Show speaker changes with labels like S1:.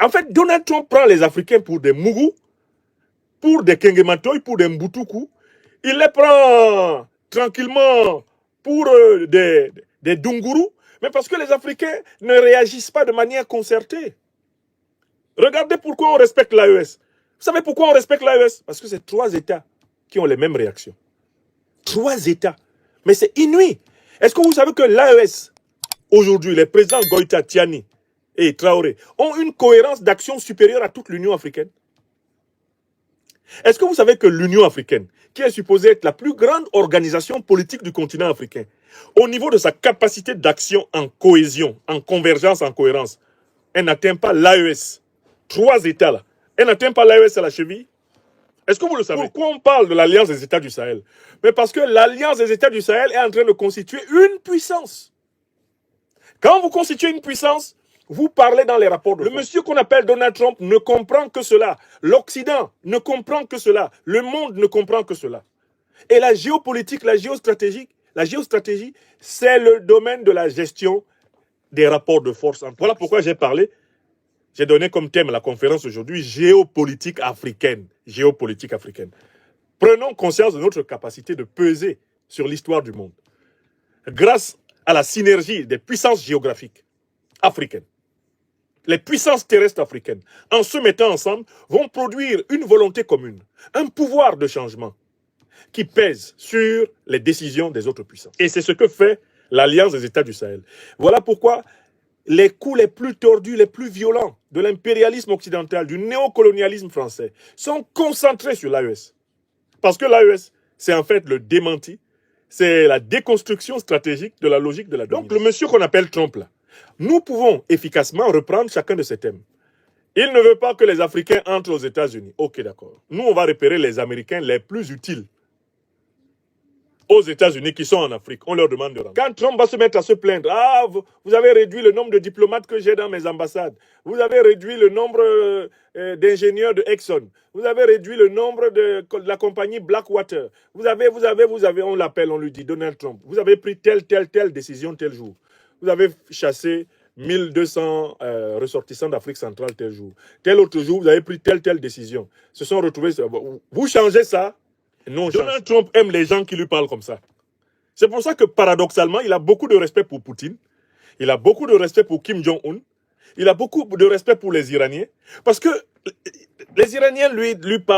S1: En fait, Donald Trump prend les Africains pour des Mougou, pour des Kengematoy, pour des Mbutuku. Il les prend tranquillement pour des Dunguru, mais parce que les Africains ne réagissent pas de manière concertée. Regardez pourquoi on respecte l'AES. Vous savez pourquoi on respecte l'AES? Parce que c'est 3 États qui ont les mêmes réactions. 3 États. Mais c'est inouï. Est-ce que vous savez que l'AES, aujourd'hui, les présidents Goïta, Tiani et Traoré, ont une cohérence d'action supérieure à toute l'Union africaine? Est-ce que vous savez que l'Union africaine, qui est supposée être la plus grande organisation politique du continent africain, au niveau de sa capacité d'action en cohésion, en convergence, en cohérence, elle n'atteint pas l'AES. 3 États là. Elle n'atteint pas l'AES à la cheville. Est-ce que vous le savez? Pourquoi on parle de l'Alliance des États du Sahel? Mais parce que l'Alliance des États du Sahel est en train de constituer une puissance. Quand vous constituez une puissance, vous parlez dans les rapports de force. Le monsieur qu'on appelle Donald Trump ne comprend que cela. L'Occident ne comprend que cela. Le monde ne comprend que cela. Et la géopolitique, la géostratégie, c'est le domaine de la gestion des rapports de force. Voilà pourquoi j'ai parlé. J'ai donné comme thème à la conférence aujourd'hui géopolitique africaine. Géopolitique africaine. Prenons conscience de notre capacité de peser sur l'histoire du monde. Grâce à la synergie des puissances géographiques africaines. Les puissances terrestres africaines, en se mettant ensemble, vont produire une volonté commune, un pouvoir de changement qui pèse sur les décisions des autres puissances. Et c'est ce que fait l'Alliance des États du Sahel. Voilà pourquoi les coups les plus tordus, les plus violents de l'impérialisme occidental, du néocolonialisme français, sont concentrés sur l'AES. Parce que l'AES, c'est en fait le démenti, c'est la déconstruction stratégique de la logique de la domination. Donc le monsieur qu'on appelle Trump là, nous pouvons efficacement reprendre chacun de ces thèmes. Il ne veut pas que les Africains entrent aux États-Unis. Ok, d'accord. Nous, on va repérer les Américains les plus utiles aux États-Unis qui sont en Afrique. On leur demande de rentrer. Quand Trump va se mettre à se plaindre, ah, vous avez réduit le nombre de diplomates que j'ai dans mes ambassades. Vous avez réduit le nombre d'ingénieurs de Exxon. Vous avez réduit le nombre de la compagnie Blackwater. Vous avez, on l'appelle, on lui dit, Donald Trump. Vous avez pris telle décision tel jour. Vous avez chassé 1200 ressortissants d'Afrique centrale tel jour. Tel autre jour, vous avez pris telle décision. Se sont retrouvés. Vous changez ça. Non, Donald Trump aime les gens qui lui parlent comme ça. C'est pour ça que paradoxalement, il a beaucoup de respect pour Poutine. Il a beaucoup de respect pour Kim Jong-un. Il a beaucoup de respect pour les Iraniens. Parce que les Iraniens lui parlent.